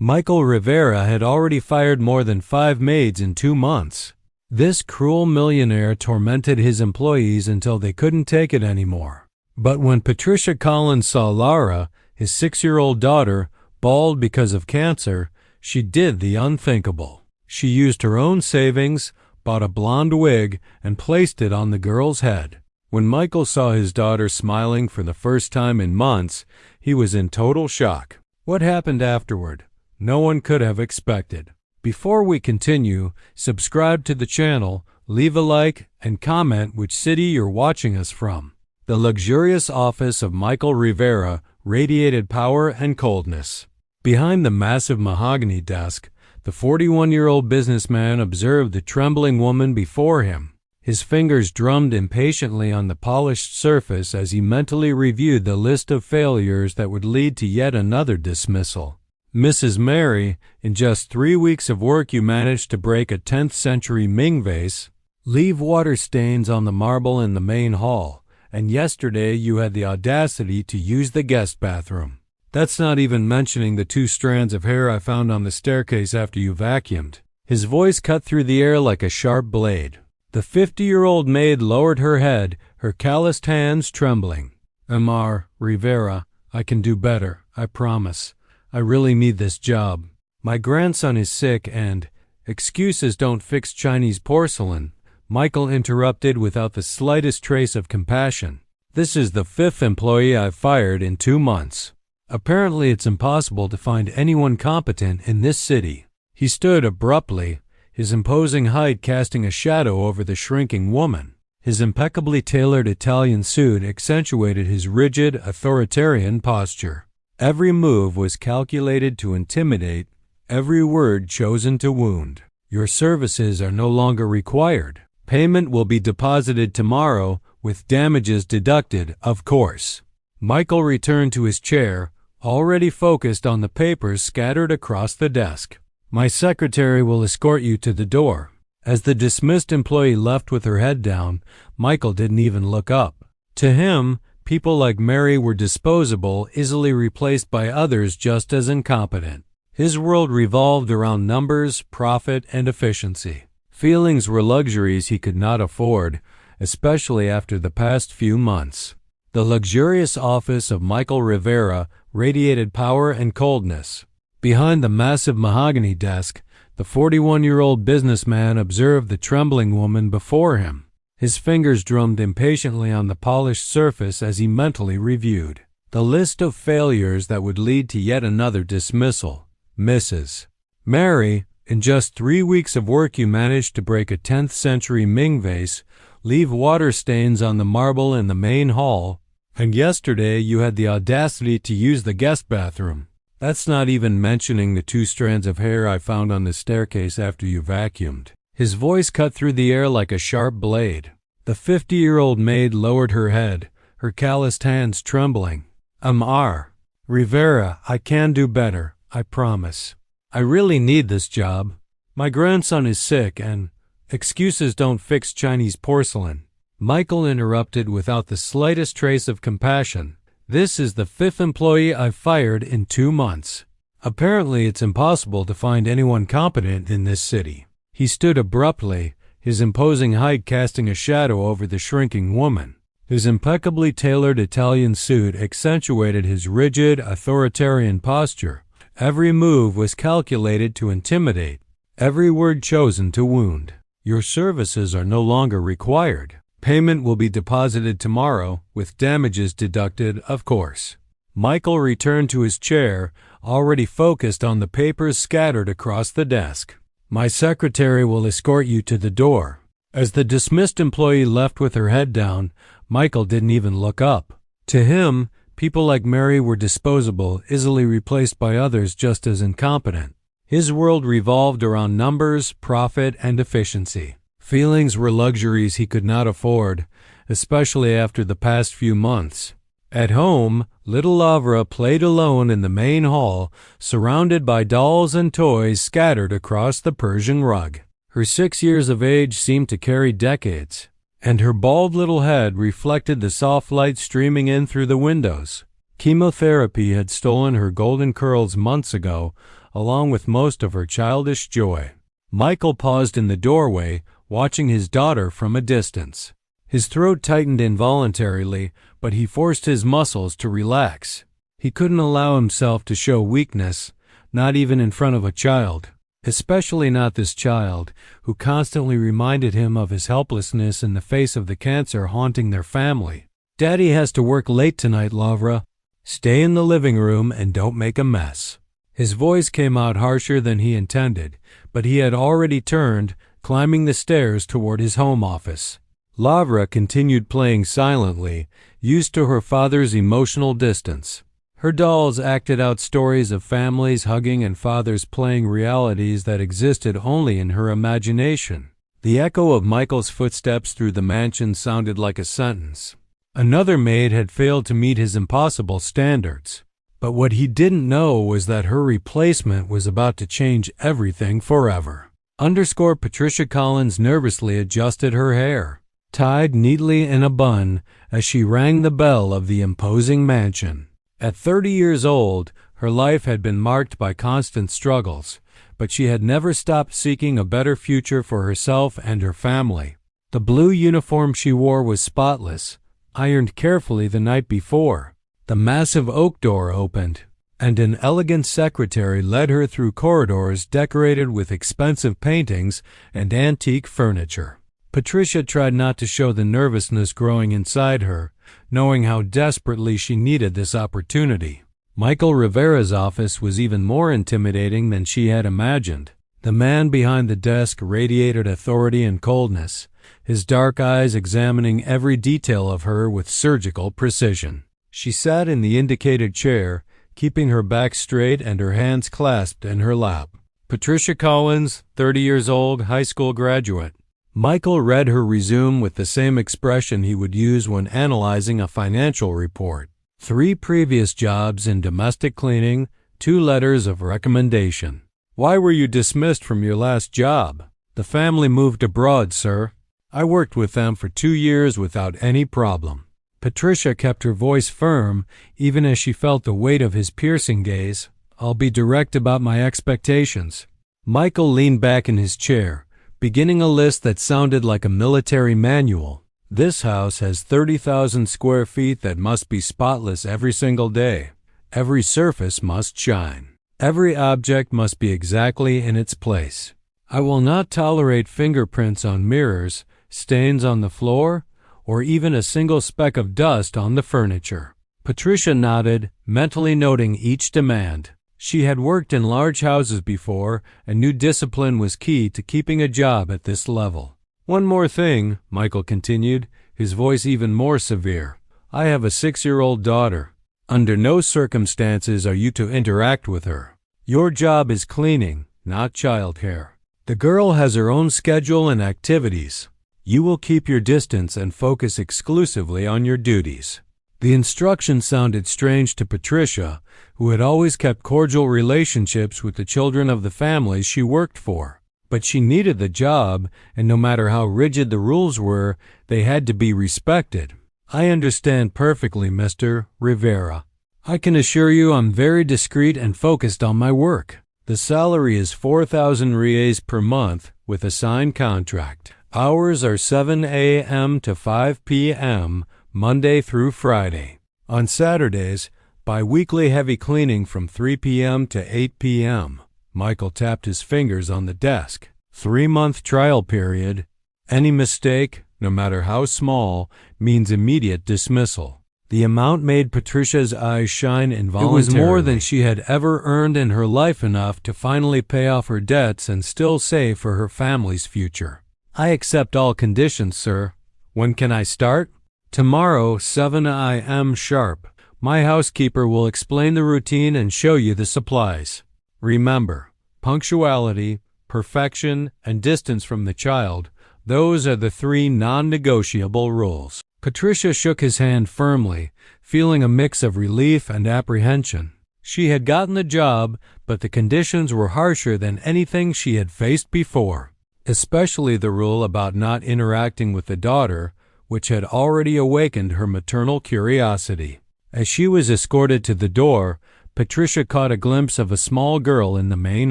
Michael Rivera had already fired more than 5 maids in 2 months. This cruel millionaire tormented his employees until they couldn't take it anymore. But when Patricia Collins saw Laura, his 6-year-old daughter, bald because of cancer, she did the unthinkable. She used her own savings, bought a blonde wig, and placed it on the girl's head. When Michael saw his daughter smiling for the first time in months, he was in total shock. What happened afterward? No one could have expected. Before we continue, subscribe to the channel, leave a like, and comment which city you're watching us from. The luxurious office of Michael Rivera radiated power and coldness. Behind the massive mahogany desk, the 41-year-old businessman observed the trembling woman before him. His fingers drummed impatiently on the polished surface as he mentally reviewed the list of failures that would lead to yet another dismissal. Mrs. Mary, in just 3 weeks of work you managed to break a 10th century Ming vase, leave water stains on the marble in the main hall, and yesterday you had the audacity to use the guest bathroom. That's not even mentioning the 2 strands of hair I found on the staircase after you vacuumed. His voice cut through the air like a sharp blade. The 50-year-old maid lowered her head, her calloused hands trembling. Mr. Rivera, I can do better, I promise. I really need this job. My grandson is sick and excuses don't fix Chinese porcelain, Michael interrupted without the slightest trace of compassion. This is the 5th employee I've fired in 2 months. Apparently it's impossible to find anyone competent in this city. He stood abruptly, his imposing height casting a shadow over the shrinking woman. His impeccably tailored Italian suit accentuated his rigid, authoritarian posture. Every move was calculated to intimidate, every word chosen to wound. Your services are no longer required. Payment will be deposited tomorrow, with damages deducted, of course. Michael returned to his chair, already focused on the papers scattered across the desk. My secretary will escort you to the door. As the dismissed employee left with her head down, Michael didn't even look up. To him, people like Mary were disposable, easily replaced by others just as incompetent. His world revolved around numbers, profit, and efficiency. Feelings were luxuries he could not afford, especially after the past few months. The luxurious office of Michael Rivera radiated power and coldness. Behind the massive mahogany desk, the 41-year-old businessman observed the trembling woman before him. His fingers drummed impatiently on the polished surface as he mentally reviewed the list of failures that would lead to yet another dismissal. Mrs. Mary, in just 3 weeks of work you managed to break a 10th century Ming vase, leave water stains on the marble in the main hall, and yesterday you had the audacity to use the guest bathroom. That's not even mentioning the 2 strands of hair I found on the staircase after you vacuumed. His voice cut through the air like a sharp blade. The 50-year-old maid lowered her head, her calloused hands trembling. Mr. Rivera, I can do better, I promise. I really need this job. My grandson is sick and excuses don't fix Chinese porcelain. Michael interrupted without the slightest trace of compassion. This is the 5th employee I've fired in 2 months. Apparently it's impossible to find anyone competent in this city. He stood abruptly, his imposing height casting a shadow over the shrinking woman. His impeccably tailored Italian suit accentuated his rigid, authoritarian posture. Every move was calculated to intimidate, every word chosen to wound. Your services are no longer required. Payment will be deposited tomorrow, with damages deducted, of course. Michael returned to his chair, already focused on the papers scattered across the desk. My secretary will escort you to the door. As the dismissed employee left with her head down, Michael didn't even look up. To him, people like Mary were disposable, easily replaced by others just as incompetent. His world revolved around numbers, profit, and efficiency. Feelings were luxuries he could not afford, especially after the past few months. At home, little Lavra played alone in the main hall, surrounded by dolls and toys scattered across the Persian rug. Her 6 years of age seemed to carry decades, and her bald little head reflected the soft light streaming in through the windows. Chemotherapy had stolen her golden curls months ago, along with most of her childish joy. Michael paused in the doorway, watching his daughter from a distance. His throat tightened involuntarily, but he forced his muscles to relax. He couldn't allow himself to show weakness, not even in front of a child, especially not this child, who constantly reminded him of his helplessness in the face of the cancer haunting their family. "Daddy has to work late tonight, Lavra. Stay in the living room and don't make a mess." His voice came out harsher than he intended, but he had already turned, climbing the stairs toward his home office. Lavra continued playing silently, used to her father's emotional distance. Her dolls acted out stories of families hugging and fathers playing realities that existed only in her imagination. The echo of Michael's footsteps through the mansion sounded like a sentence. Another maid had failed to meet his impossible standards. But what he didn't know was that her replacement was about to change everything forever. Patricia Collins nervously adjusted her hair, tied neatly in a bun, as she rang the bell of the imposing mansion. At 30 years old, her life had been marked by constant struggles, but she had never stopped seeking a better future for herself and her family. The blue uniform she wore was spotless, ironed carefully the night before. The massive oak door opened, and an elegant secretary led her through corridors decorated with expensive paintings and antique furniture. Patricia tried not to show the nervousness growing inside her, knowing how desperately she needed this opportunity. Michael Rivera's office was even more intimidating than she had imagined. The man behind the desk radiated authority and coldness, his dark eyes examining every detail of her with surgical precision. She sat in the indicated chair, keeping her back straight and her hands clasped in her lap. Patricia Collins, 30 years old, high school graduate. Michael read her resume with the same expression he would use when analyzing a financial report. 3 previous jobs in domestic cleaning, 2 letters of recommendation. "Why were you dismissed from your last job?" "The family moved abroad, sir. I worked with them for 2 years without any problem." Patricia kept her voice firm, even as she felt the weight of his piercing gaze. "I'll be direct about my expectations." Michael leaned back in his chair, beginning a list that sounded like a military manual. "This house has 30,000 square feet that must be spotless every single day. Every surface must shine. Every object must be exactly in its place. I will not tolerate fingerprints on mirrors, stains on the floor, or even a single speck of dust on the furniture." Patricia nodded, mentally noting each demand. She had worked in large houses before and knew discipline was key to keeping a job at this level. "One more thing," Michael continued, his voice even more severe. "I have a 6-year-old daughter. Under no circumstances are you to interact with her. Your job is cleaning, not childcare. The girl has her own schedule and activities. You will keep your distance and focus exclusively on your duties." The instructions sounded strange to Patricia, who had always kept cordial relationships with the children of the families she worked for. But she needed the job, and no matter how rigid the rules were, they had to be respected. "I understand perfectly, Mr. Rivera. I can assure you I'm very discreet and focused on my work. The salary is 4,000 reais per month with a signed contract. Hours are 7 a.m. to 5 p.m., Monday through Friday. On Saturdays, bi-weekly heavy cleaning from 3 p.m. to 8 p.m. Michael tapped his fingers on the desk. 3-month trial period. Any mistake, no matter how small, means immediate dismissal. The amount made Patricia's eyes shine involuntarily. It was more than she had ever earned in her life, enough to finally pay off her debts and still save for her family's future. "I accept all conditions, sir. When can I start?" "Tomorrow, 7 a.m. sharp. My housekeeper will explain the routine and show you the supplies. Remember, punctuality, perfection, and distance from the child, those are the 3 non-negotiable rules." Patricia shook his hand firmly, feeling a mix of relief and apprehension. She had gotten the job, but the conditions were harsher than anything she had faced before, especially the rule about not interacting with the daughter, which had already awakened her maternal curiosity. As she was escorted to the door, Patricia caught a glimpse of a small girl in the main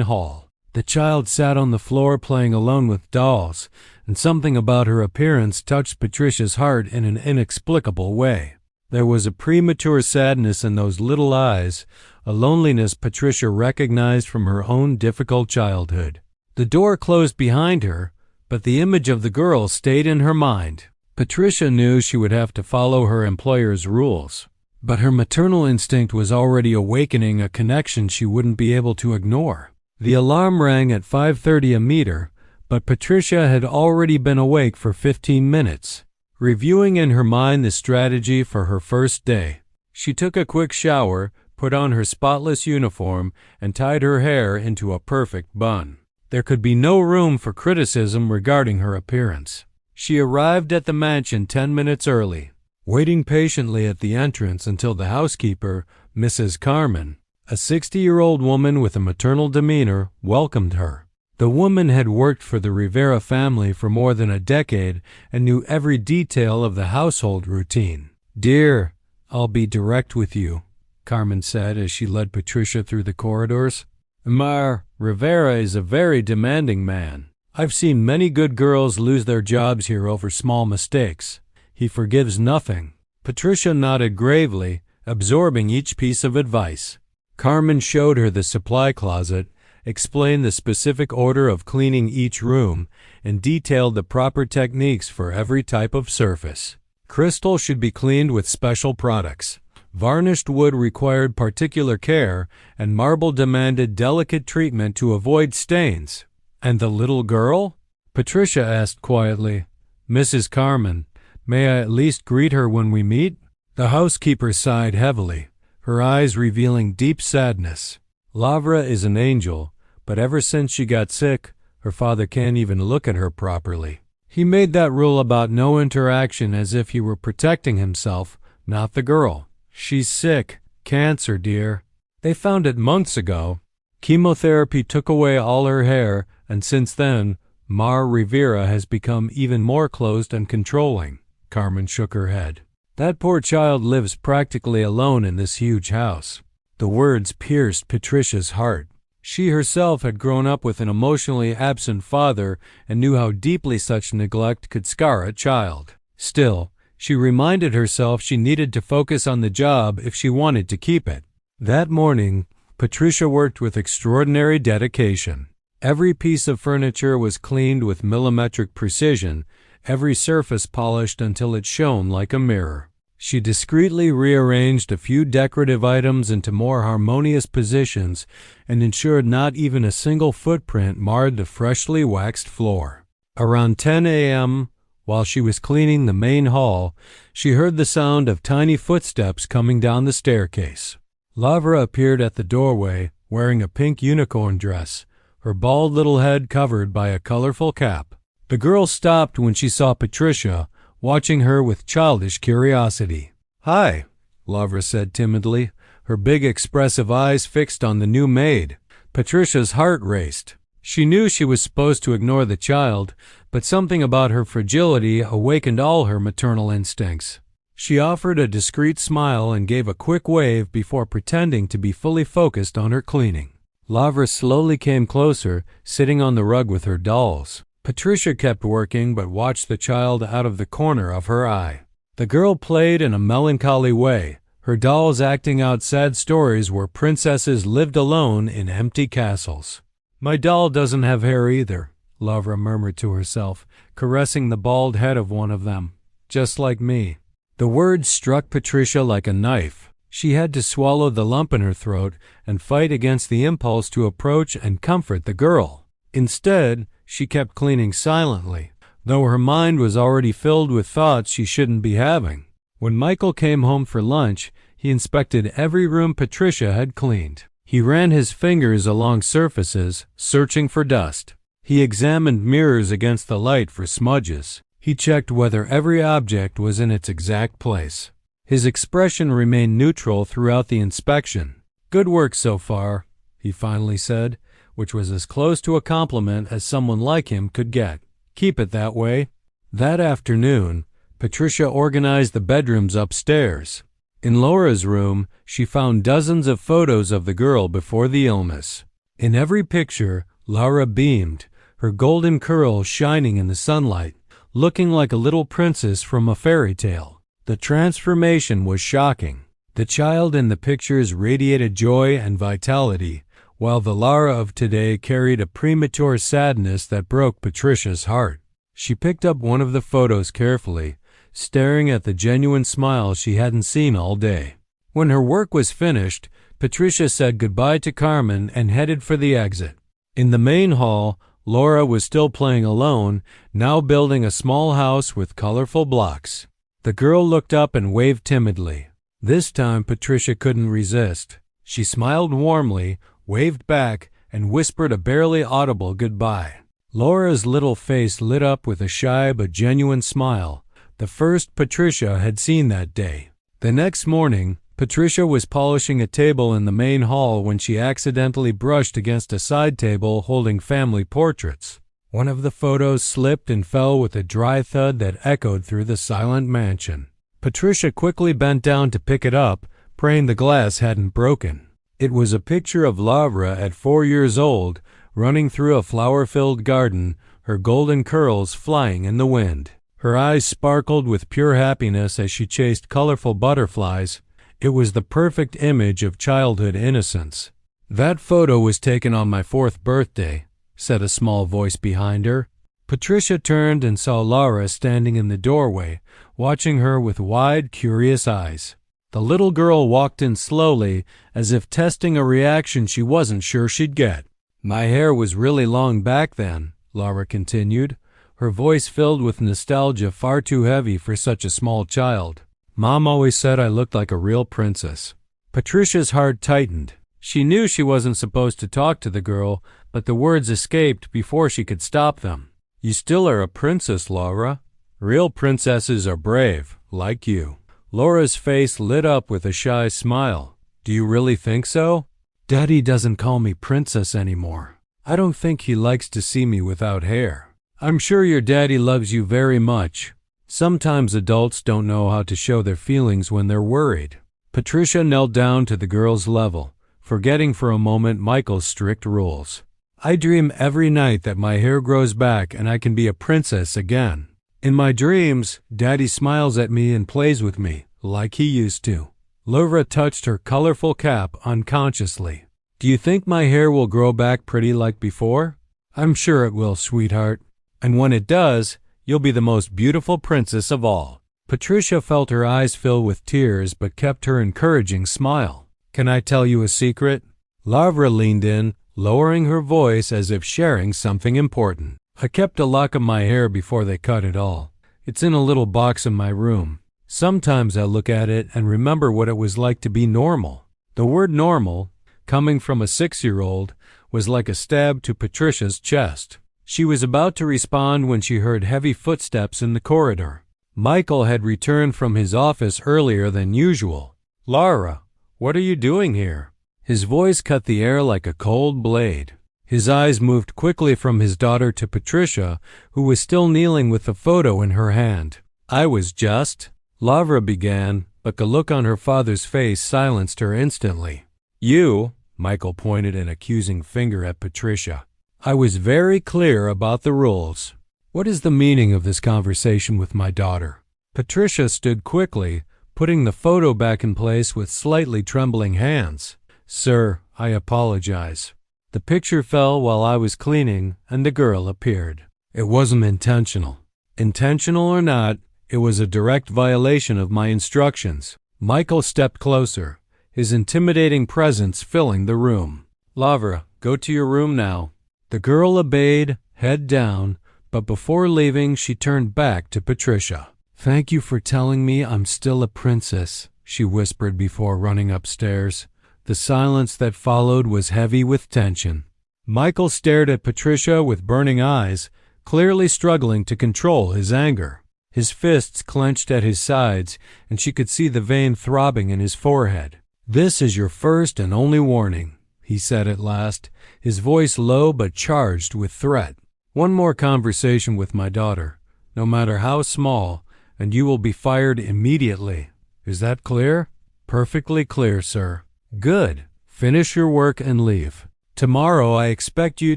hall. The child sat on the floor playing alone with dolls, and something about her appearance touched Patricia's heart in an inexplicable way. There was a premature sadness in those little eyes, a loneliness Patricia recognized from her own difficult childhood. The door closed behind her, but the image of the girl stayed in her mind. Patricia knew she would have to follow her employer's rules, but her maternal instinct was already awakening a connection she wouldn't be able to ignore. The alarm rang at 5:30 a meter, but Patricia had already been awake for 15 minutes, reviewing in her mind the strategy for her first day. She took a quick shower, put on her spotless uniform, and tied her hair into a perfect bun. There could be no room for criticism regarding her appearance. She arrived at the mansion 10 minutes early, waiting patiently at the entrance until the housekeeper, Mrs. Carmen, a 60-year-old woman with a maternal demeanor, welcomed her. The woman had worked for the Rivera family for more than a decade and knew every detail of the household routine. "Dear, I'll be direct with you," Carmen said as she led Patricia through the corridors. "Mar Rivera is a very demanding man. I've seen many good girls lose their jobs here over small mistakes. He forgives nothing." Patricia nodded gravely, absorbing each piece of advice. Carmen showed her the supply closet, explained the specific order of cleaning each room, and detailed the proper techniques for every type of surface. Crystal should be cleaned with special products. Varnished wood required particular care, and marble demanded delicate treatment to avoid stains. "And the little girl?" Patricia asked quietly. "Mrs. Carmen, may I at least greet her when we meet?" The housekeeper sighed heavily, her eyes revealing deep sadness. "Lavra is an angel, but ever since she got sick, her father can't even look at her properly. He made that rule about no interaction as if he were protecting himself, not the girl. She's sick. Cancer, dear. They found it months ago. Chemotherapy took away all her hair, and since then, Mar Rivera has become even more closed and controlling." Carmen shook her head. "That poor child lives practically alone in this huge house." The words pierced Patricia's heart. She herself had grown up with an emotionally absent father and knew how deeply such neglect could scar a child. Still, she reminded herself she needed to focus on the job if she wanted to keep it. That morning, Patricia worked with extraordinary dedication. Every piece of furniture was cleaned with millimetric precision, every surface polished until it shone like a mirror. She discreetly rearranged a few decorative items into more harmonious positions and ensured not even a single footprint marred the freshly waxed floor. Around 10 a.m., while she was cleaning the main hall, she heard the sound of tiny footsteps coming down the staircase. Lavra appeared at the doorway, wearing a pink unicorn dress, her bald little head covered by a colorful cap. The girl stopped when she saw Patricia, watching her with childish curiosity. "Hi," Lavra said timidly, her big expressive eyes fixed on the new maid. Patricia's heart raced. She knew she was supposed to ignore the child, but something about her fragility awakened all her maternal instincts. She offered a discreet smile and gave a quick wave before pretending to be fully focused on her cleaning. Lavra slowly came closer, sitting on the rug with her dolls. Patricia kept working but watched the child out of the corner of her eye. The girl played in a melancholy way, her dolls acting out sad stories where princesses lived alone in empty castles. "My doll doesn't have hair either," Lavra murmured to herself, caressing the bald head of one of them. "Just like me." The words struck Patricia like a knife. She had to swallow the lump in her throat and fight against the impulse to approach and comfort the girl. Instead, she kept cleaning silently, though her mind was already filled with thoughts she shouldn't be having. When Michael came home for lunch, he inspected every room Patricia had cleaned. He ran his fingers along surfaces, searching for dust. He examined mirrors against the light for smudges. He checked whether every object was in its exact place. His expression remained neutral throughout the inspection. "Good work so far," he finally said, which was as close to a compliment as someone like him could get. "Keep it that way." That afternoon, Patricia organized the bedrooms upstairs. In Laura's room, she found dozens of photos of the girl before the illness. In every picture, Laura beamed, her golden curls shining in the sunlight, looking like a little princess from a fairy tale. The transformation was shocking. The child in the pictures radiated joy and vitality, while the Laura of today carried a premature sadness that broke Patricia's heart. She picked up one of the photos carefully, staring at the genuine smile she hadn't seen all day. When her work was finished, Patricia said goodbye to Carmen and headed for the exit. In the main hall, Laura was still playing alone, now building a small house with colorful blocks. The girl looked up and waved timidly. This time Patricia couldn't resist. She smiled warmly, waved back, and whispered a barely audible goodbye. Laura's little face lit up with a shy but genuine smile, the first Patricia had seen that day. The next morning, Patricia was polishing a table in the main hall when she accidentally brushed against a side table holding family portraits. One of the photos slipped and fell with a dry thud that echoed through the silent mansion. Patricia quickly bent down to pick it up, praying the glass hadn't broken. It was a picture of Laura at 4 years old, running through a flower-filled garden, her golden curls flying in the wind. Her eyes sparkled with pure happiness as she chased colorful butterflies. It was the perfect image of childhood innocence. "That photo was taken on my 4th birthday," said a small voice behind her. Patricia turned and saw Laura standing in the doorway, watching her with wide, curious eyes. The little girl walked in slowly, as if testing a reaction she wasn't sure she'd get. "My hair was really long back then," Laura continued, her voice filled with nostalgia far too heavy for such a small child. "Mom always said I looked like a real princess." Patricia's heart tightened. She knew she wasn't supposed to talk to the girl, but the words escaped before she could stop them. "You still are a princess, Laura. Real princesses are brave, like you." Laura's face lit up with a shy smile. "Do you really think so?" "Daddy doesn't call me princess anymore. I don't think he likes to see me without hair." "I'm sure your daddy loves you very much. Sometimes adults don't know how to show their feelings when they're worried." Patricia knelt down to the girl's level, forgetting for a moment Michael's strict rules. "I dream every night that my hair grows back and I can be a princess again. In my dreams, Daddy smiles at me and plays with me, like he used to." Laura touched her colorful cap unconsciously. "Do you think my hair will grow back pretty like before?" "I'm sure it will, sweetheart. And when it does, you'll be the most beautiful princess of all." Patricia felt her eyes fill with tears but kept her encouraging smile. "Can I tell you a secret?" Laura leaned in, lowering her voice as if sharing something important. "I kept a lock of my hair before they cut it all. It's in a little box in my room. Sometimes I look at it and remember what it was like to be normal." The word normal, coming from a 6-year-old, was like a stab to Patricia's chest. She was about to respond when she heard heavy footsteps in the corridor. Michael had returned from his office earlier than usual. "Laura, what are you doing here?" His voice cut the air like a cold blade. His eyes moved quickly from his daughter to Patricia, who was still kneeling with the photo in her hand. "I was just—" Laura began, but the look on her father's face silenced her instantly. "You," Michael pointed an accusing finger at Patricia. "I was very clear about the rules. What is the meaning of this conversation with my daughter?" Patricia stood quickly, putting the photo back in place with slightly trembling hands. "Sir, I apologize. The picture fell while I was cleaning and the girl appeared. It wasn't intentional. Intentional or not, it was a direct violation of my instructions." Michael stepped closer, his intimidating presence filling the room. "Laura, go to your room now." The girl obeyed, head down, but before leaving she turned back to Patricia. "Thank you for telling me I'm still a princess," she whispered before running upstairs. The silence that followed was heavy with tension. Michael stared at Patricia with burning eyes, clearly struggling to control his anger. His fists clenched at his sides, and she could see the vein throbbing in his forehead. "This is your first and only warning," he said at last, his voice low but charged with threat. "One more conversation with my daughter, no matter how small, and you will be fired immediately. Is that clear?" Perfectly clear, sir. Good. Finish your work and leave. Tomorrow I expect you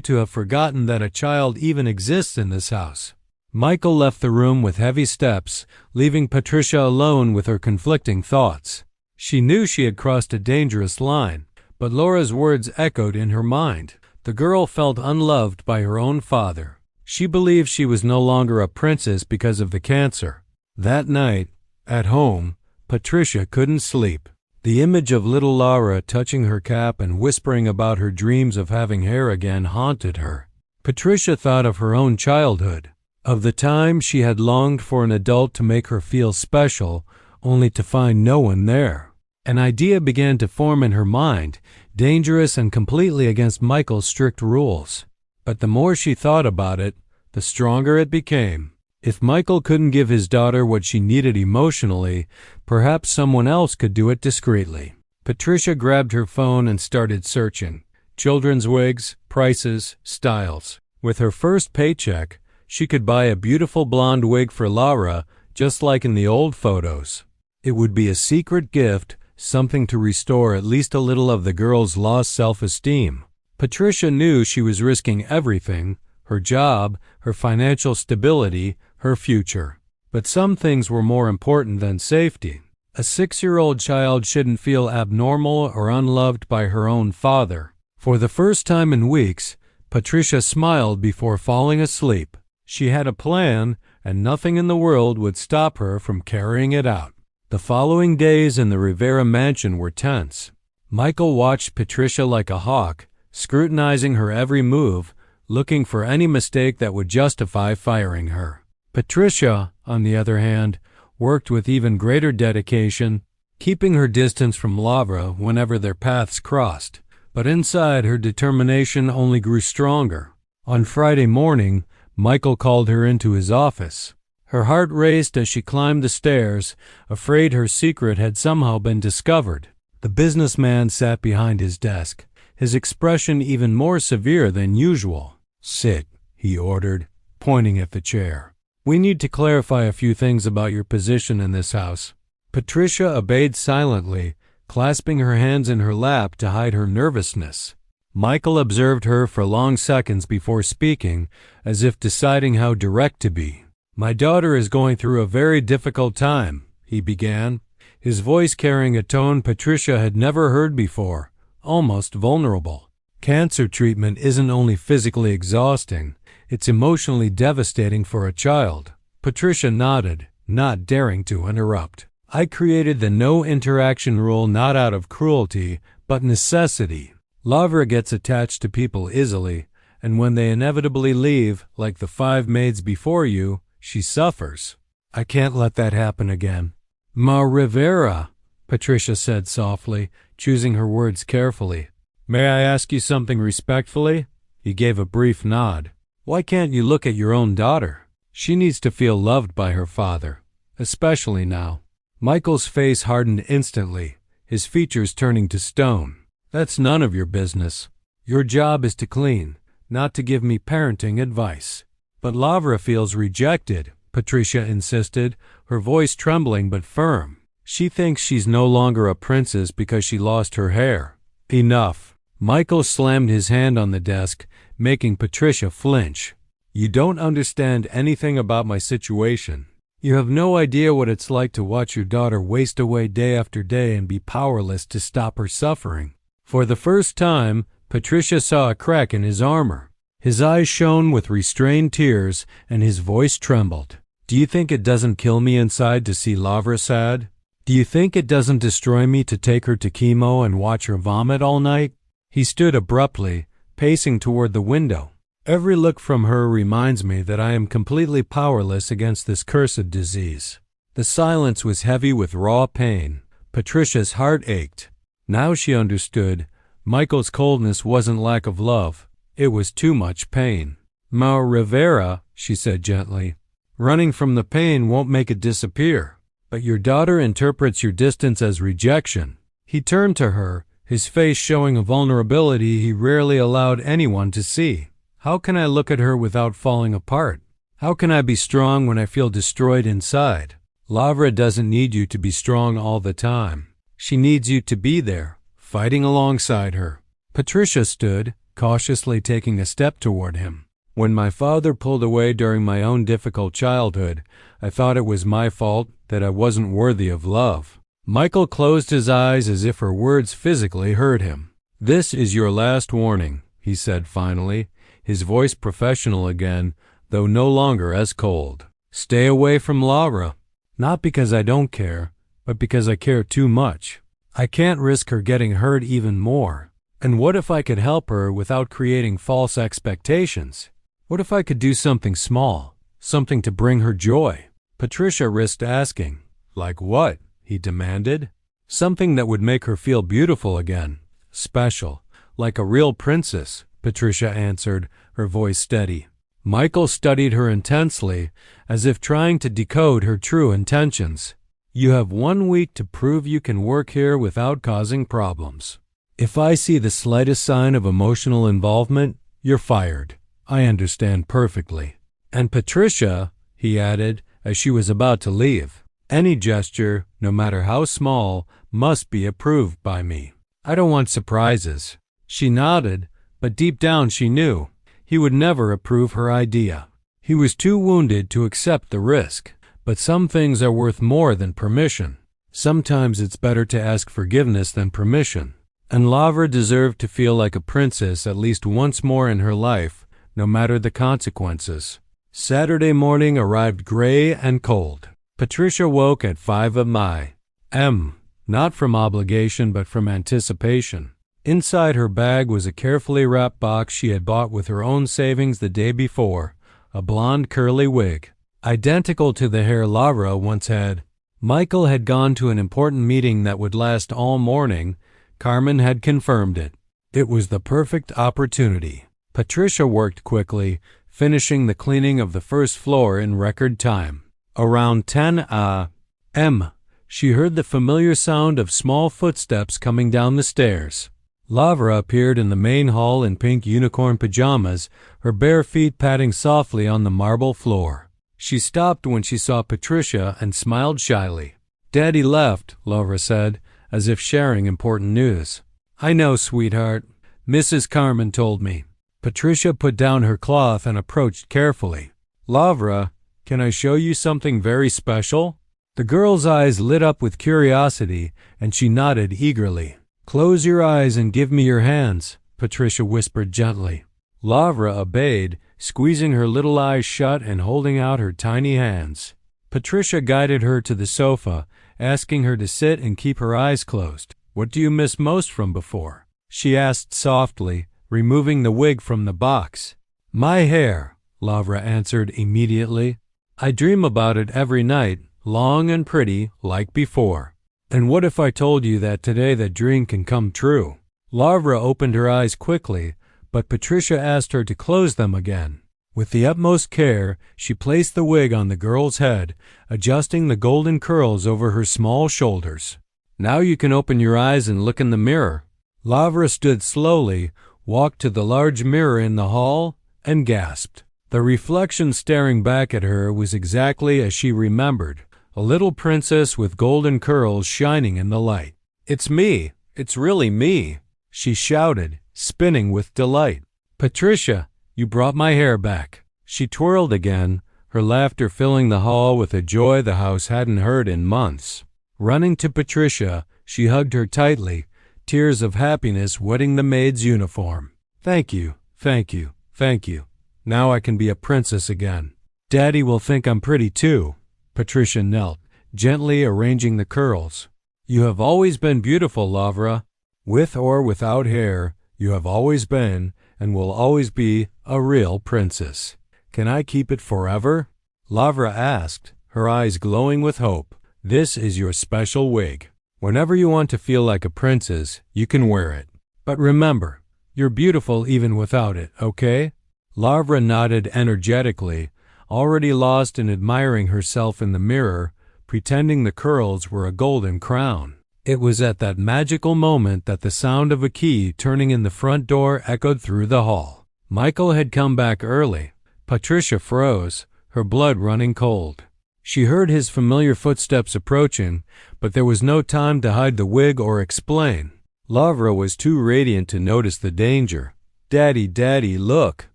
to have forgotten that a child even exists in this house." Michael left the room with heavy steps, leaving Patricia alone with her conflicting thoughts. She knew she had crossed a dangerous line, but Laura's words echoed in her mind. The girl felt unloved by her own father. She believed she was no longer a princess because of the cancer. That night, at home, Patricia couldn't sleep. The image of little Laura touching her cap and whispering about her dreams of having hair again haunted her. Patricia thought of her own childhood, of the time she had longed for an adult to make her feel special, only to find no one there. An idea began to form in her mind, dangerous and completely against Michael's strict rules. But the more she thought about it, the stronger it became. If Michael couldn't give his daughter what she needed emotionally, perhaps someone else could do it discreetly. Patricia grabbed her phone and started searching. Children's wigs, prices, styles. With her first paycheck, she could buy a beautiful blonde wig for Laura, just like in the old photos. It would be a secret gift, something to restore at least a little of the girl's lost self-esteem. Patricia knew she was risking everything, her job, her financial stability, her future. But some things were more important than safety. A 6-year-old child shouldn't feel abnormal or unloved by her own father. For the first time in weeks, Patricia smiled before falling asleep. She had a plan, and nothing in the world would stop her from carrying it out. The following days in the Rivera mansion were tense. Michael watched Patricia like a hawk, scrutinizing her every move, looking for any mistake that would justify firing her. Patricia, on the other hand, worked with even greater dedication, keeping her distance from Laura whenever their paths crossed. But inside, her determination only grew stronger. On Friday morning, Michael called her into his office. Her heart raced as she climbed the stairs, afraid her secret had somehow been discovered. The businessman sat behind his desk, his expression even more severe than usual. "Sit," he ordered, pointing at the chair. "We need to clarify a few things about your position in this house." Patricia obeyed silently, clasping her hands in her lap to hide her nervousness. Michael observed her for long seconds before speaking, as if deciding how direct to be. "My daughter is going through a very difficult time," he began, his voice carrying a tone Patricia had never heard before, almost vulnerable. "Cancer treatment isn't only physically exhausting, it's emotionally devastating for a child." Patricia nodded, not daring to interrupt. "I created the no interaction rule not out of cruelty, but necessity. Laura gets attached to people easily, and when they inevitably leave, like the 5 maids before you, she suffers. I can't let that happen again." "Ma Rivera," Patricia said softly, choosing her words carefully. "May I ask you something respectfully?" He gave a brief nod. "Why can't you look at your own daughter? She needs to feel loved by her father, especially now." Michael's face hardened instantly, his features turning to stone. "That's none of your business. Your job is to clean, not to give me parenting advice." "But Laura feels rejected," Patricia insisted, her voice trembling but firm. "She thinks she's no longer a princess because she lost her hair." "Enough." Michael slammed his hand on the desk, making Patricia flinch. "You don't understand anything about my situation. You have no idea what it's like to watch your daughter waste away day after day and be powerless to stop her suffering." For the first time, Patricia saw a crack in his armor. His eyes shone with restrained tears, and his voice trembled. "Do you think it doesn't kill me inside to see Laura sad? Do you think it doesn't destroy me to take her to chemo and watch her vomit all night?" He stood abruptly, pacing toward the window. "Every look from her reminds me that I am completely powerless against this cursed disease." The silence was heavy with raw pain. Patricia's heart ached. Now she understood. Michael's coldness wasn't lack of love. It was too much pain. "Ma Rivera," she said gently, "running from the pain won't make it disappear. But your daughter interprets your distance as rejection." He turned to her, his face showing a vulnerability he rarely allowed anyone to see. "How can I look at her without falling apart? How can I be strong when I feel destroyed inside? Laura doesn't need you to be strong all the time." She needs you to be there, fighting alongside her." Patricia stood, cautiously taking a step toward him. "When my father pulled away during my own difficult childhood, I thought it was my fault, that I wasn't worthy of love." Michael closed his eyes as if her words physically hurt him. "This is your last warning," he said finally, his voice professional again, though no longer as cold. "Stay away from Laura. Not because I don't care, but because I care too much. I can't risk her getting hurt even more. And what if I could help her without creating false expectations? What if I could do something small, something to bring her joy?" Patricia risked asking. "Like what?" he demanded. "Something that would make her feel beautiful again, special, like a real princess," Patricia answered, her voice steady. Michael studied her intensely, as if trying to decode her true intentions. "You have 1 week to prove you can work here without causing problems. If I see the slightest sign of emotional involvement, you're fired. I understand perfectly." "And Patricia," he added, as she was about to leave, "any gesture, no matter how small, must be approved by me. I don't want surprises." She nodded, but deep down she knew he would never approve her idea. He was too wounded to accept the risk. But some things are worth more than permission. Sometimes it's better to ask forgiveness than permission. And Laura deserved to feel like a princess at least once more in her life, no matter the consequences. Saturday morning arrived gray and cold. Patricia woke at 5 a.m., not from obligation but from anticipation. Inside her bag was a carefully wrapped box she had bought with her own savings the day before, a blonde curly wig, identical to the hair Laura once had. Michael had gone to an important meeting that would last all morning. Carmen had confirmed it. It was the perfect opportunity. Patricia worked quickly, finishing the cleaning of the first floor in record time. Around 10 a.m., she heard the familiar sound of small footsteps coming down the stairs. Laura appeared in the main hall in pink unicorn pajamas, her bare feet patting softly on the marble floor. She stopped when she saw Patricia and smiled shyly. "Daddy left," Laura said, as if sharing important news. "I know, sweetheart. Mrs. Carmen told me." Patricia put down her cloth and approached carefully. "Laura, can I show you something very special?" The girl's eyes lit up with curiosity, and she nodded eagerly. "Close your eyes and give me your hands," Patricia whispered gently. Laura obeyed, squeezing her little eyes shut and holding out her tiny hands. Patricia guided her to the sofa, asking her to sit and keep her eyes closed. "What do you miss most from before?" she asked softly, removing the wig from the box. "My hair," Laura answered immediately. "I dream about it every night, long and pretty, like before." "And what if I told you that today that dream can come true?" Laura opened her eyes quickly, but Patricia asked her to close them again. With the utmost care, she placed the wig on the girl's head, adjusting the golden curls over her small shoulders. "Now you can open your eyes and look in the mirror." Laura stood slowly, walked to the large mirror in the hall, and gasped. The reflection staring back at her was exactly as she remembered, a little princess with golden curls shining in the light. "It's me! It's really me!" she shouted, spinning with delight. "Patricia, you brought my hair back." She twirled again, her laughter filling the hall with a joy the house hadn't heard in months. Running to Patricia, she hugged her tightly, tears of happiness wetting the maid's uniform. "Thank you, thank you, thank you. Now I can be a princess again. Daddy will think I'm pretty too." Patricia knelt, gently arranging the curls. "You have always been beautiful, Laura. With or without hair, you have always been and will always be a real princess. Can I keep it forever?" Laura asked, her eyes glowing with hope. "This is your special wig. Whenever you want to feel like a princess, you can wear it. But remember, you're beautiful even without it, okay?" Laura nodded energetically, already lost in admiring herself in the mirror, pretending the curls were a golden crown. It was at that magical moment that the sound of a key turning in the front door echoed through the hall. Michael had come back early. Patricia froze, her blood running cold. She heard his familiar footsteps approaching, but there was no time to hide the wig or explain. Lavra was too radiant to notice the danger. "Daddy, Daddy, look!"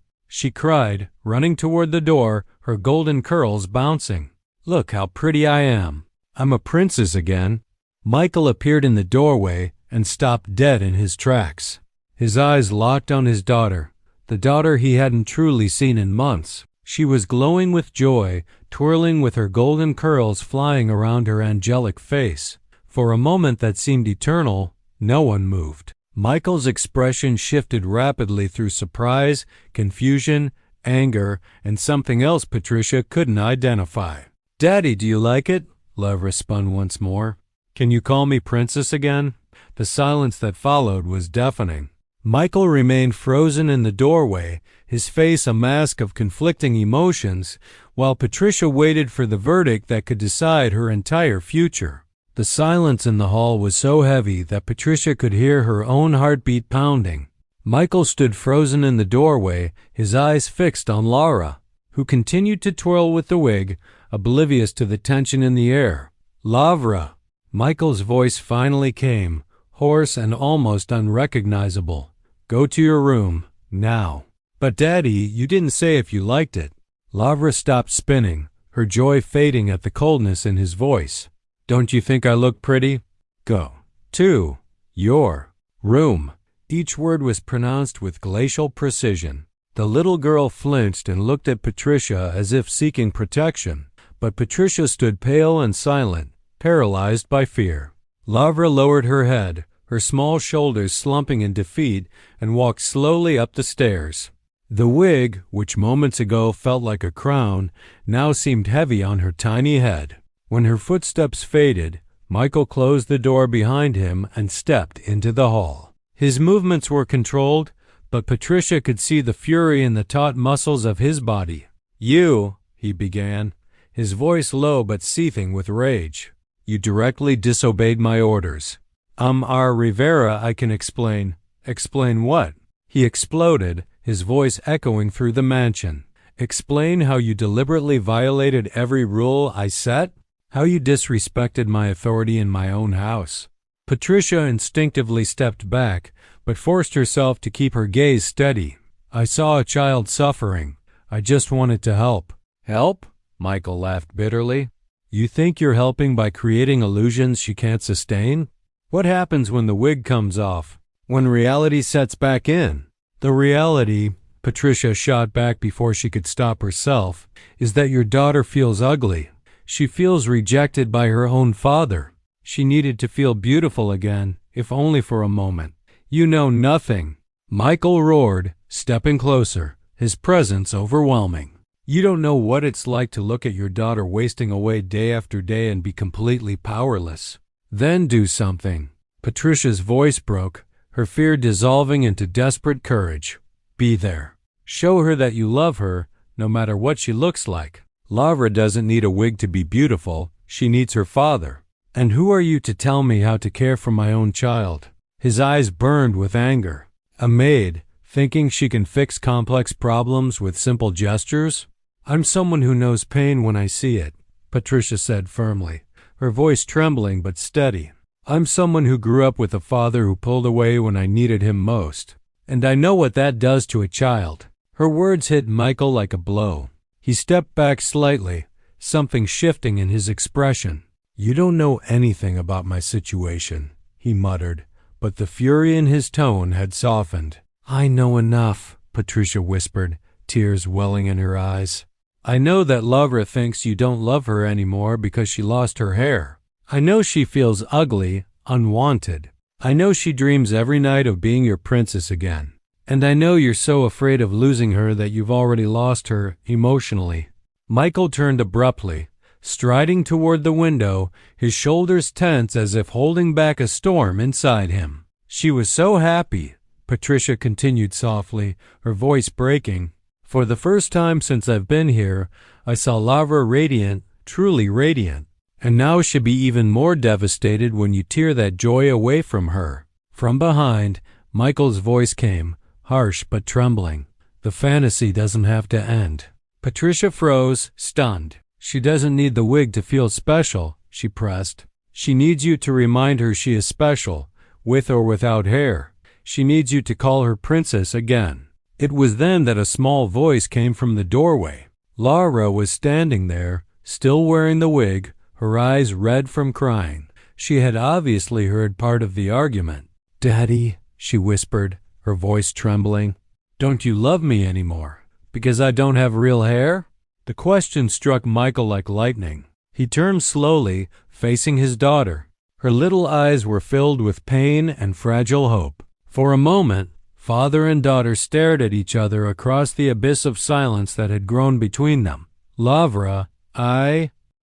she cried, running toward the door, her golden curls bouncing. "Look how pretty I am. I'm a princess again." Michael appeared in the doorway and stopped dead in his tracks. His eyes locked on his daughter, the daughter he hadn't truly seen in months. She was glowing with joy, twirling with her golden curls flying around her angelic face. For a moment that seemed eternal, no one moved. Michael's expression shifted rapidly through surprise, confusion, anger, and something else Patricia couldn't identify. "Daddy, do you like it?" Lavra spun once more. "Can you call me princess again?" The silence that followed was deafening. Michael remained frozen in the doorway, his face a mask of conflicting emotions, while Patricia waited for the verdict that could decide her entire future. The silence in the hall was so heavy that Patricia could hear her own heartbeat pounding. Michael stood frozen in the doorway, his eyes fixed on Lavra, who continued to twirl with the wig, oblivious to the tension in the air. "Lavra!" Michael's voice finally came, hoarse and almost unrecognizable. "Go to your room, now." "But Daddy, you didn't say if you liked it." Lavra stopped spinning, her joy fading at the coldness in his voice. "Don't you think I look pretty? Go to your room." Each word was pronounced with glacial precision. The little girl flinched and looked at Patricia as if seeking protection, but Patricia stood pale and silent, paralyzed by fear. Lavra lowered her head, her small shoulders slumping in defeat, and walked slowly up the stairs. The wig, which moments ago felt like a crown, now seemed heavy on her tiny head. When her footsteps faded, Michael closed the door behind him and stepped into the hall. His movements were controlled, but Patricia could see the fury in the taut muscles of his body. "You," he began, his voice low but seething with rage. "You directly disobeyed my orders." "R. Rivera, I can explain." "Explain what?" he exploded, his voice echoing through the mansion. "Explain how you deliberately violated every rule I set? How you disrespected my authority in my own house?" Patricia instinctively stepped back, but forced herself to keep her gaze steady. "I saw a child suffering. I just wanted to help." "Help?" Michael laughed bitterly. "You think you're helping by creating illusions she can't sustain? What happens when the wig comes off? When reality sets back in?" "The reality," Patricia shot back before she could stop herself, "is that your daughter feels ugly. She feels rejected by her own father. She needed to feel beautiful again, if only for a moment." "You know nothing," Michael roared, stepping closer, his presence overwhelming. "You don't know what it's like to look at your daughter wasting away day after day and be completely powerless. Then do something." Patricia's voice broke, her fear dissolving into desperate courage. "Be there. Show her that you love her, no matter what she looks like. Lavra doesn't need a wig to be beautiful. She needs her father. And who are you to tell me how to care for my own child?" His eyes burned with anger. "A maid, thinking she can fix complex problems with simple gestures?" "I'm someone who knows pain when I see it," Patricia said firmly, her voice trembling but steady. "I'm someone who grew up with a father who pulled away when I needed him most. And I know what that does to a child." Her words hit Michael like a blow. He stepped back slightly, something shifting in his expression. "You don't know anything about my situation," he muttered, but the fury in his tone had softened. "I know enough," Patricia whispered, tears welling in her eyes. "I know that Lavra thinks you don't love her anymore because she lost her hair. I know she feels ugly, unwanted. I know she dreams every night of being your princess again. And I know you're so afraid of losing her that you've already lost her emotionally." Michael turned abruptly, striding toward the window, his shoulders tense as if holding back a storm inside him. "She was so happy," Patricia continued softly, her voice breaking. "For the first time since I've been here, I saw Lavra radiant, truly radiant. And now she'll be even more devastated when you tear that joy away from her." From behind, Michael's voice came, harsh but trembling. "The fantasy doesn't have to end." Patricia froze, stunned. She doesn't need the wig to feel special, she pressed. She needs you to remind her she is special, with or without hair. She needs you to call her princess again. It was then that a small voice came from the doorway. Laura was standing there, still wearing the wig, her eyes red from crying. She had obviously heard part of the argument. "Daddy," she whispered, her voice trembling, "don't you love me anymore? Because I don't have real hair?" The question struck Michael like lightning. He turned slowly, facing his daughter. Her little eyes were filled with pain and fragile hope. For a moment, father and daughter stared at each other across the abyss of silence that had grown between them. "Lavra,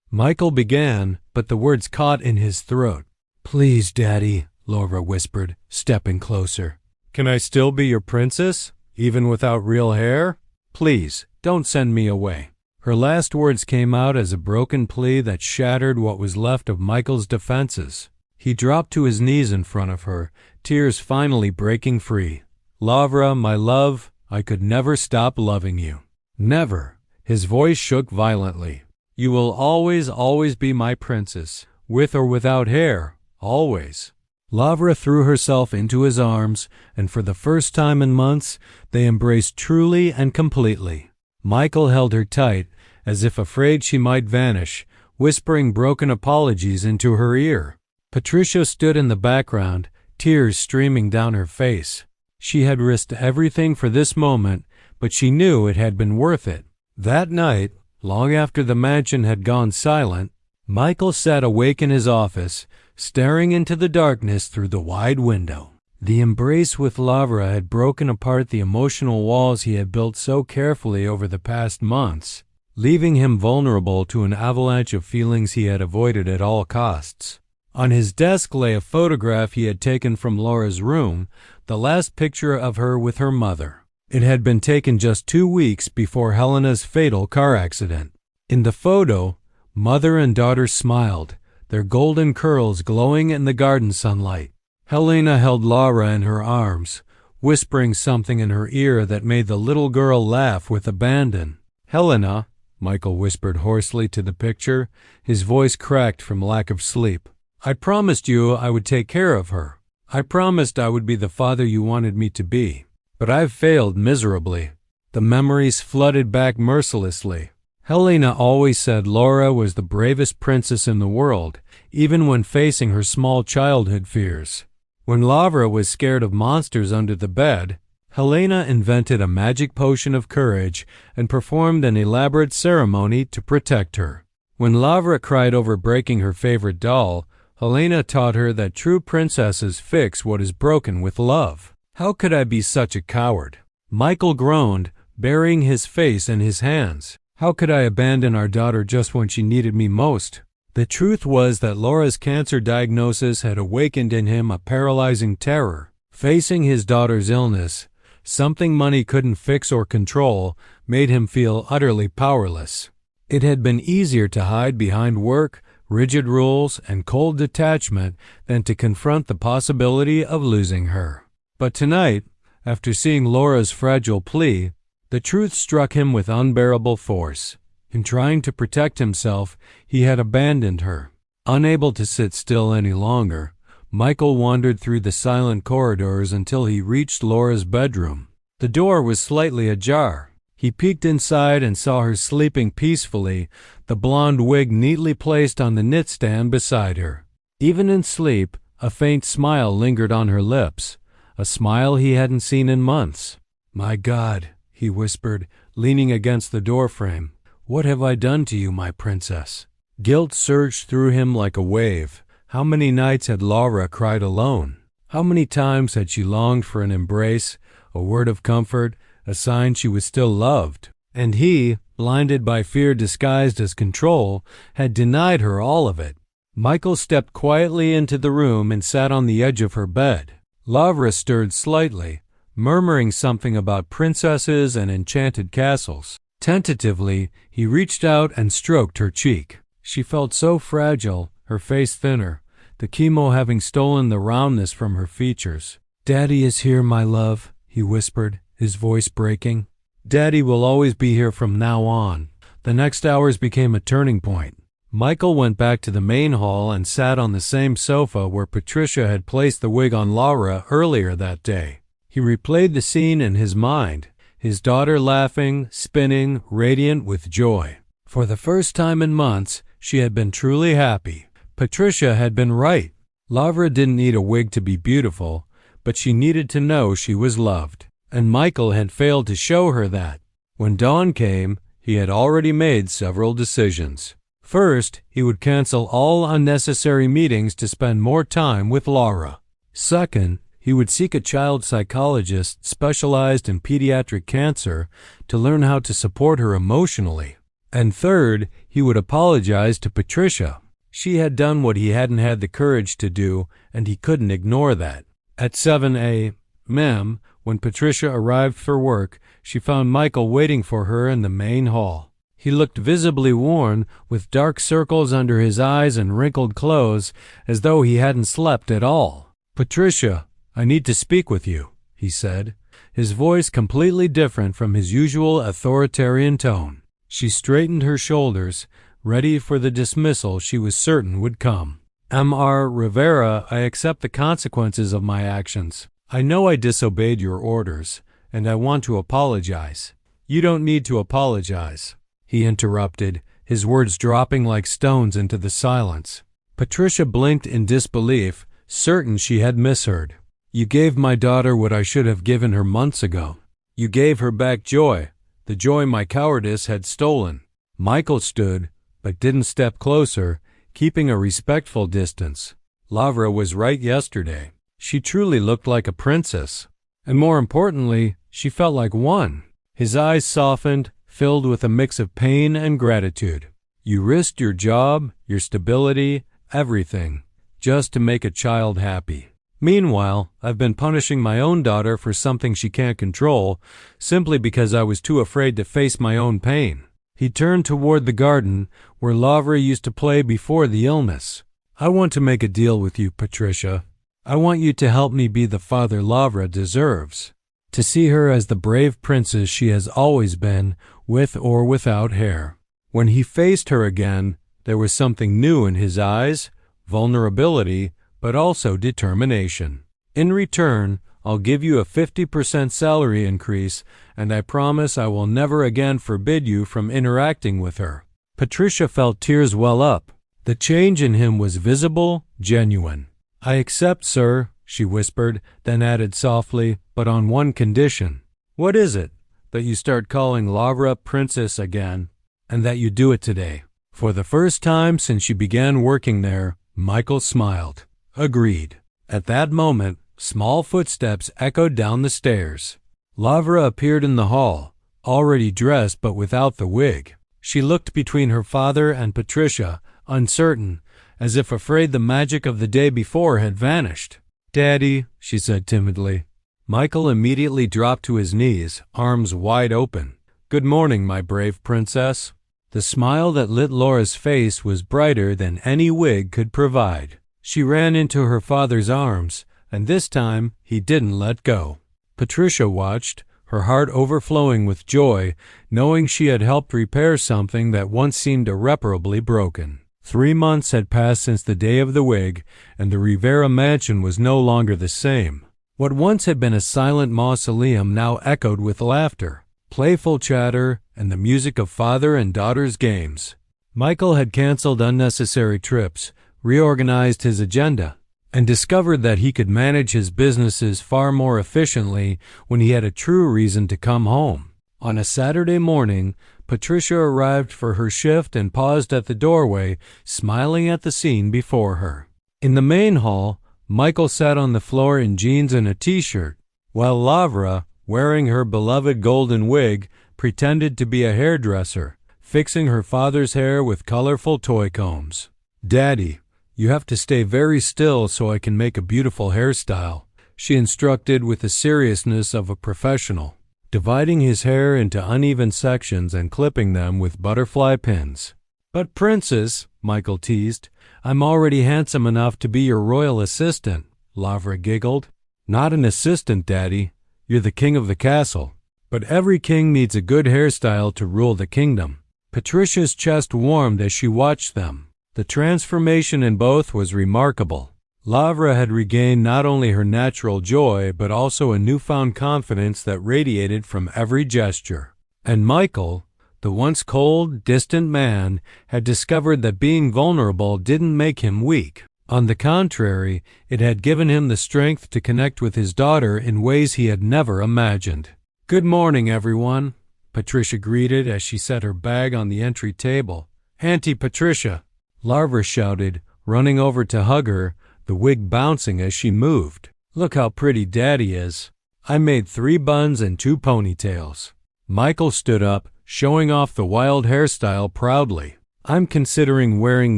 Michael began, but the words caught in his throat. "Please, Daddy," Laura whispered, stepping closer. "Can I still be your princess, even without real hair? Please, don't send me away." Her last words came out as a broken plea that shattered what was left of Michael's defenses. He dropped to his knees in front of her, tears finally breaking free. "Lavra, my love, I could never stop loving you. Never." His voice shook violently. "You will always, always be my princess, with or without hair, always." Lavra threw herself into his arms, and for the first time in months, they embraced truly and completely. Michael held her tight, as if afraid she might vanish, whispering broken apologies into her ear. Patricia stood in the background, tears streaming down her face. She had risked everything for this moment, but she knew it had been worth it. That night, long after the mansion had gone silent, Michael sat awake in his office, staring into the darkness through the wide window. The embrace with Lavra had broken apart the emotional walls he had built so carefully over the past months, leaving him vulnerable to an avalanche of feelings he had avoided at all costs. On his desk lay a photograph he had taken from Laura's room, the last picture of her with her mother. It had been taken just 2 weeks before Helena's fatal car accident. In the photo, mother and daughter smiled, their golden curls glowing in the garden sunlight. Helena held Laura in her arms, whispering something in her ear that made the little girl laugh with abandon. "Helena," Michael whispered hoarsely to the picture, his voice cracked from lack of sleep. "I promised you I would take care of her. I promised I would be the father you wanted me to be. But I've failed miserably." The memories flooded back mercilessly. Helena always said Laura was the bravest princess in the world, even when facing her small childhood fears. When Lavra was scared of monsters under the bed, Helena invented a magic potion of courage and performed an elaborate ceremony to protect her. When Lavra cried over breaking her favorite doll, Helena taught her that true princesses fix what is broken with love. How could I be such a coward? Michael groaned, burying his face in his hands. How could I abandon our daughter just when she needed me most? The truth was that Laura's cancer diagnosis had awakened in him a paralyzing terror. Facing his daughter's illness, something money couldn't fix or control, made him feel utterly powerless. It had been easier to hide behind work, rigid rules, and cold detachment than to confront the possibility of losing her. But tonight, after seeing Laura's fragile plea, the truth struck him with unbearable force. In trying to protect himself, he had abandoned her. Unable to sit still any longer, Michael wandered through the silent corridors until he reached Laura's bedroom. The door was slightly ajar. He peeked inside and saw her sleeping peacefully, the blonde wig neatly placed on the knitstand beside her. Even in sleep, a faint smile lingered on her lips, a smile he hadn't seen in months. "My God," he whispered, leaning against the doorframe. "What have I done to you, my princess?" Guilt surged through him like a wave. How many nights had Laura cried alone? How many times had she longed for an embrace, a word of comfort, a sign she was still loved? And he, blinded by fear disguised as control, had denied her all of it. Michael stepped quietly into the room and sat on the edge of her bed. Lavra stirred slightly, murmuring something about princesses and enchanted castles. Tentatively, he reached out and stroked her cheek. She felt so fragile, her face thinner, the chemo having stolen the roundness from her features. "Daddy is here, my love," he whispered, his voice breaking. "Daddy will always be here from now on." The next hours became a turning point. Michael went back to the main hall and sat on the same sofa where Patricia had placed the wig on Laura earlier that day. He replayed the scene in his mind, his daughter laughing, spinning, radiant with joy. For the first time in months, she had been truly happy. Patricia had been right. Laura didn't need a wig to be beautiful, but she needed to know she was loved. And Michael had failed to show her that. When dawn came, he had already made several decisions. First, he would cancel all unnecessary meetings to spend more time with Laura. Second, he would seek a child psychologist specialized in pediatric cancer to learn how to support her emotionally. And third, he would apologize to Patricia. She had done what he hadn't had the courage to do, and he couldn't ignore that. At 7 a.m., when Patricia arrived for work, she found Michael waiting for her in the main hall. He looked visibly worn, with dark circles under his eyes and wrinkled clothes, as though he hadn't slept at all. "Patricia, I need to speak with you," he said, his voice completely different from his usual authoritarian tone. She straightened her shoulders, ready for the dismissal she was certain would come. "Mr. Rivera, I accept the consequences of my actions. I know I disobeyed your orders, and I want to apologize." "You don't need to apologize," he interrupted, his words dropping like stones into the silence. Patricia blinked in disbelief, certain she had misheard. "You gave my daughter what I should have given her months ago. You gave her back joy, the joy my cowardice had stolen." Michael stood, but didn't step closer, keeping a respectful distance. Laura was right yesterday. She truly looked like a princess. And more importantly, she felt like one. His eyes softened, filled with a mix of pain and gratitude. "You risked your job, your stability, everything, just to make a child happy. Meanwhile, I've been punishing my own daughter for something she can't control, simply because I was too afraid to face my own pain." He turned toward the garden, where Laura used to play before the illness. "I want to make a deal with you, Patricia. I want you to help me be the father Laura deserves. To see her as the brave princess she has always been, with or without hair." When he faced her again, there was something new in his eyes, vulnerability, but also determination. "In return, I'll give you a 50% salary increase, and I promise I will never again forbid you from interacting with her." Patricia felt tears well up. The change in him was visible, genuine. "I accept, sir," she whispered, then added softly, "but on one condition." "What is it?" "That you start calling Laura Princess again, and that you do it today." For the first time since she began working there, Michael smiled. "Agreed." At that moment, small footsteps echoed down the stairs. Laura appeared in the hall, already dressed but without the wig. She looked between her father and Patricia, uncertain, as if afraid the magic of the day before had vanished. "Daddy," she said timidly. Michael immediately dropped to his knees, arms wide open. "Good morning, my brave princess." The smile that lit Laura's face was brighter than any wig could provide. She ran into her father's arms, and this time he didn't let go. Patricia watched, her heart overflowing with joy, knowing she had helped repair something that once seemed irreparably broken. 3 months had passed since the day of the wig, and the Rivera mansion was no longer the same. What once had been a silent mausoleum now echoed with laughter, playful chatter, and the music of father and daughter's games. Michael had canceled unnecessary trips, reorganized his agenda, and discovered that he could manage his businesses far more efficiently when he had a true reason to come home. On a Saturday morning, Patricia arrived for her shift and paused at the doorway, smiling at the scene before her. In the main hall, Michael sat on the floor in jeans and a t-shirt, while Laura, wearing her beloved golden wig, pretended to be a hairdresser, fixing her father's hair with colorful toy combs. "Daddy, you have to stay very still so I can make a beautiful hairstyle," she instructed with the seriousness of a professional, dividing his hair into uneven sections and clipping them with butterfly pins. "But Princess," Michael teased, "I'm already handsome enough to be your royal assistant," Laura giggled. "Not an assistant, Daddy. You're the king of the castle. But every king needs a good hairstyle to rule the kingdom." Patricia's chest warmed as she watched them. The transformation in both was remarkable. Lavra had regained not only her natural joy, but also a newfound confidence that radiated from every gesture. And Michael, the once cold, distant man, had discovered that being vulnerable didn't make him weak. On the contrary, it had given him the strength to connect with his daughter in ways he had never imagined. "Good morning, everyone," Patricia greeted as she set her bag on the entry table. "Auntie Patricia," Lavra shouted, running over to hug her, the wig bouncing as she moved. "Look how pretty Daddy is. I made 3 buns and 2 ponytails." Michael stood up, showing off the wild hairstyle proudly. "I'm considering wearing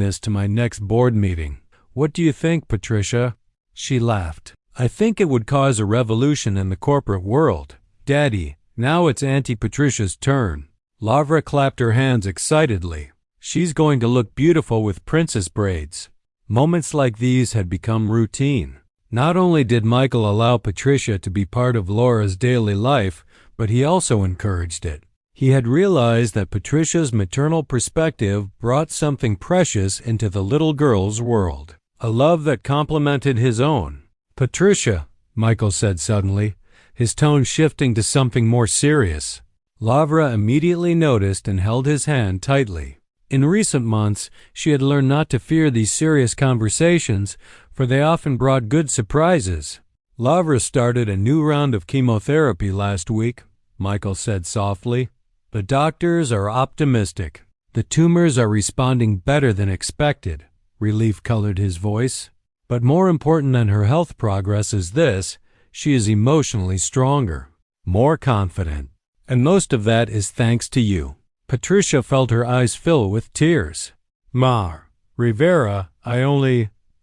this to my next board meeting. What do you think, Patricia?" She laughed. "I think it would cause a revolution in the corporate world. Daddy, now it's Auntie Patricia's turn." Lavra clapped her hands excitedly. "She's going to look beautiful with princess braids." Moments like these had become routine. Not only did Michael allow Patricia to be part of Laura's daily life, but he also encouraged it. He had realized that Patricia's maternal perspective brought something precious into the little girl's world, a love that complemented his own. "Patricia," Michael said suddenly, his tone shifting to something more serious. Lavra immediately noticed and held his hand tightly. In recent months, she had learned not to fear these serious conversations, for they often brought good surprises. "Lavra started a new round of chemotherapy last week," Michael said softly. "The doctors are optimistic. The tumors are responding better than expected." Relief colored his voice. "But more important than her health progress is this: she is emotionally stronger, more confident. And most of that is thanks to you." Patricia felt her eyes fill with tears. Rivera,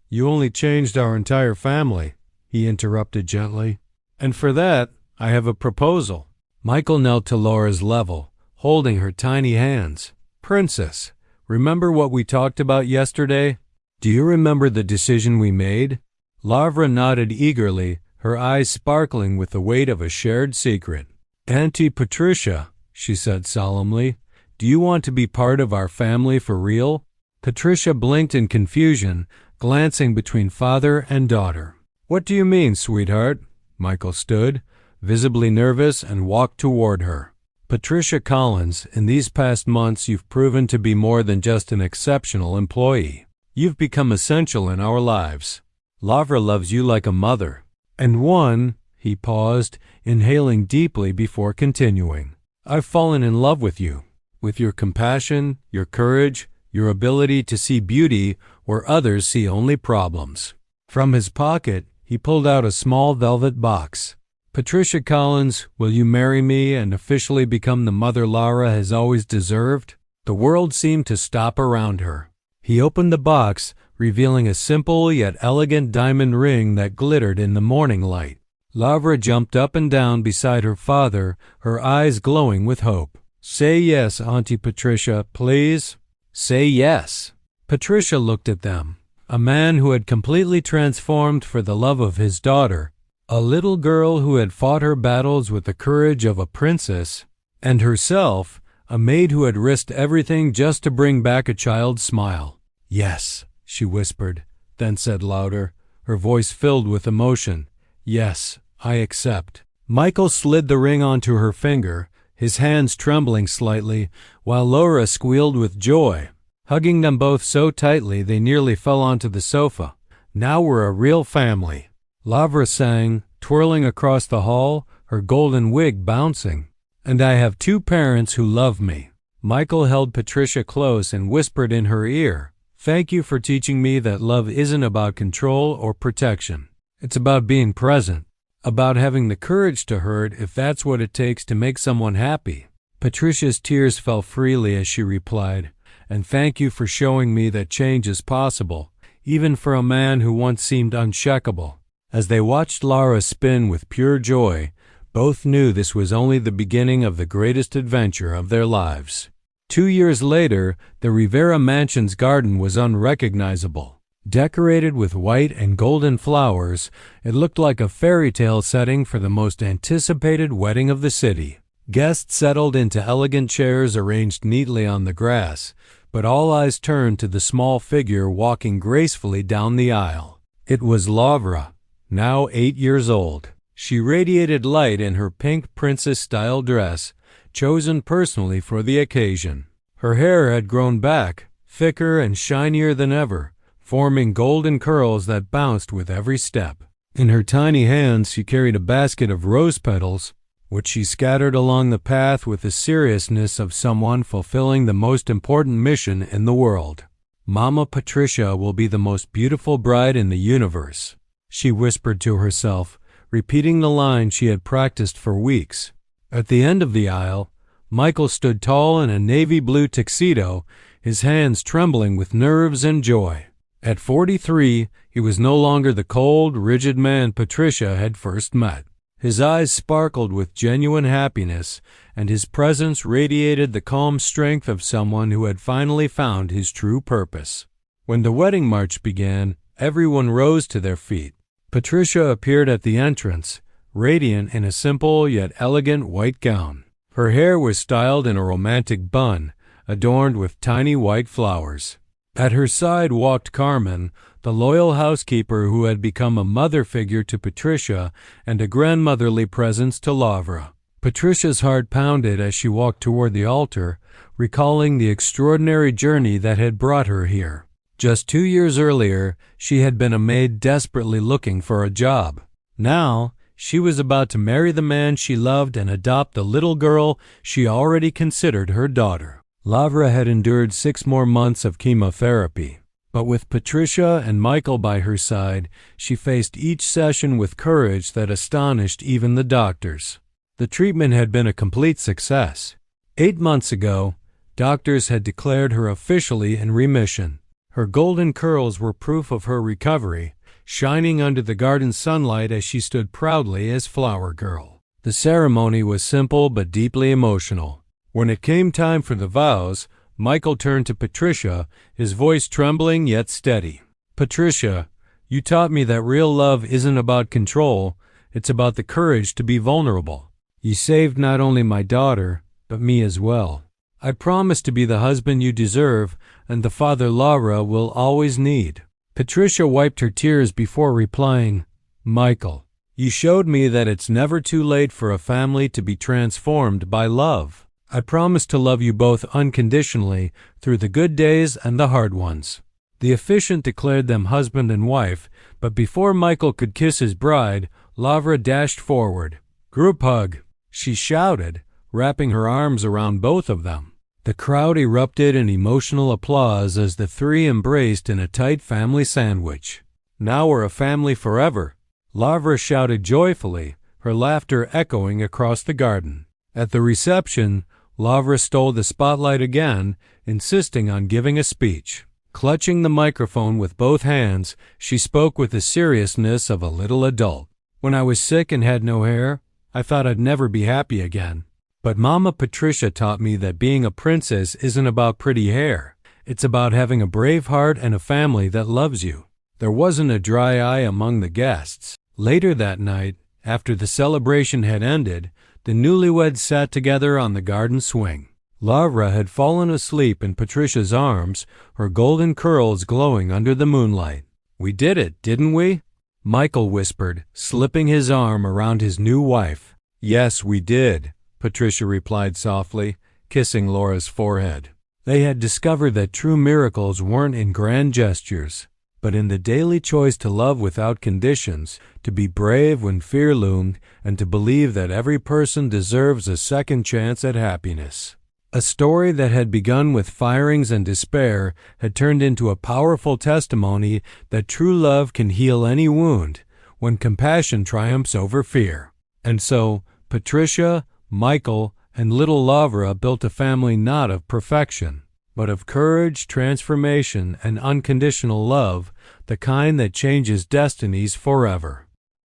you only changed our entire family," he interrupted gently. "And for that, I have a proposal." Michael knelt to Laura's level, holding her tiny hands. "Princess, remember what we talked about yesterday? Do you remember the decision we made?" Lavra nodded eagerly, her eyes sparkling with the weight of a shared secret. "Auntie Patricia," she said solemnly, "do you want to be part of our family for real?" Patricia blinked in confusion, glancing between father and daughter. "What do you mean, sweetheart?" Michael stood, visibly nervous, and walked toward her. "Patricia Collins, in these past months you've proven to be more than just an exceptional employee. You've become essential in our lives. Lavra loves you like a mother. And he paused, inhaling deeply before continuing. "I've fallen in love with you. With your compassion, your courage, your ability to see beauty where others see only problems." From his pocket, he pulled out a small velvet box. "Patricia Collins, will you marry me and officially become the mother Laura has always deserved?" The world seemed to stop around her. He opened the box, revealing a simple yet elegant diamond ring that glittered in the morning light. Lavra jumped up and down beside her father, her eyes glowing with hope. "Say yes, Auntie Patricia, please. Say yes." Patricia looked at them. A man who had completely transformed for the love of his daughter, a little girl who had fought her battles with the courage of a princess, and herself, a maid who had risked everything just to bring back a child's smile. "Yes," she whispered, then said louder, her voice filled with emotion. "Yes, I accept." Michael slid the ring onto her finger, his hands trembling slightly, while Laura squealed with joy. Hugging them both so tightly they nearly fell onto the sofa. "Now we're a real family," Lavra sang, twirling across the hall, her golden wig bouncing. "And I have 2 parents who love me." Michael held Patricia close and whispered in her ear, "Thank you for teaching me that love isn't about control or protection. It's about being present, about having the courage to hurt if that's what it takes to make someone happy." Patricia's tears fell freely as she replied, "And thank you for showing me that change is possible, even for a man who once seemed unshakable." As they watched Laura spin with pure joy, both knew this was only the beginning of the greatest adventure of their lives. 2 years later, the Rivera Mansion's garden was unrecognizable. Decorated with white and golden flowers, it looked like a fairy tale setting for the most anticipated wedding of the city. Guests settled into elegant chairs arranged neatly on the grass, but all eyes turned to the small figure walking gracefully down the aisle. It was Lavra, now 8 years old. She radiated light in her pink princess-style dress, chosen personally for the occasion. Her hair had grown back, thicker and shinier than ever, forming golden curls that bounced with every step. In her tiny hands she carried a basket of rose petals, which she scattered along the path with the seriousness of someone fulfilling the most important mission in the world. "Mama Patricia will be the most beautiful bride in the universe," she whispered to herself, repeating the line she had practiced for weeks. At the end of the aisle, Michael stood tall in a navy blue tuxedo, his hands trembling with nerves and joy. At 43, he was no longer the cold, rigid man Patricia had first met. His eyes sparkled with genuine happiness, and his presence radiated the calm strength of someone who had finally found his true purpose. When the wedding march began, everyone rose to their feet. Patricia appeared at the entrance, radiant in a simple yet elegant white gown. Her hair was styled in a romantic bun, adorned with tiny white flowers. At her side walked Carmen, the loyal housekeeper who had become a mother figure to Patricia and a grandmotherly presence to Lavra. Patricia's heart pounded as she walked toward the altar, recalling the extraordinary journey that had brought her here. Just 2 years earlier, she had been a maid desperately looking for a job. Now, she was about to marry the man she loved and adopt the little girl she already considered her daughter. Lavra had endured 6 more months of chemotherapy, but with Patricia and Michael by her side, she faced each session with courage that astonished even the doctors. The treatment had been a complete success. 8 months ago, doctors had declared her officially in remission. Her golden curls were proof of her recovery, shining under the garden sunlight as she stood proudly as Flower Girl. The ceremony was simple but deeply emotional. When it came time for the vows, Michael turned to Patricia, his voice trembling yet steady. "Patricia, you taught me that real love isn't about control, it's about the courage to be vulnerable. You saved not only my daughter, but me as well. I promise to be the husband you deserve and the father Lavra will always need." Patricia wiped her tears before replying, "Michael, you showed me that it's never too late for a family to be transformed by love. I promise to love you both unconditionally through the good days and the hard ones." The officiant declared them husband and wife, but before Michael could kiss his bride, Lavra dashed forward. "Group hug," she shouted, wrapping her arms around both of them. The crowd erupted in emotional applause as the three embraced in a tight family sandwich. "Now we're a family forever," Lavra shouted joyfully, her laughter echoing across the garden. At the reception, Lavra stole the spotlight again, insisting on giving a speech. Clutching the microphone with both hands, she spoke with the seriousness of a little adult. "When I was sick and had no hair, I thought I'd never be happy again. But Mama Patricia taught me that being a princess isn't about pretty hair. It's about having a brave heart and a family that loves you." There wasn't a dry eye among the guests. Later that night, after the celebration had ended, the newlyweds sat together on the garden swing. Lavra had fallen asleep in Patricia's arms, her golden curls glowing under the moonlight. "We did it, didn't we?" Michael whispered, slipping his arm around his new wife. "Yes, we did," Patricia replied softly, kissing Laura's forehead. They had discovered that true miracles weren't in grand gestures, but in the daily choice to love without conditions, to be brave when fear loomed, and to believe that every person deserves a second chance at happiness. A story that had begun with firings and despair had turned into a powerful testimony that true love can heal any wound when compassion triumphs over fear. And so, Patricia, Michael, and little Lavra built a family not of perfection, but of courage, transformation, and unconditional love, the kind that changes destinies forever.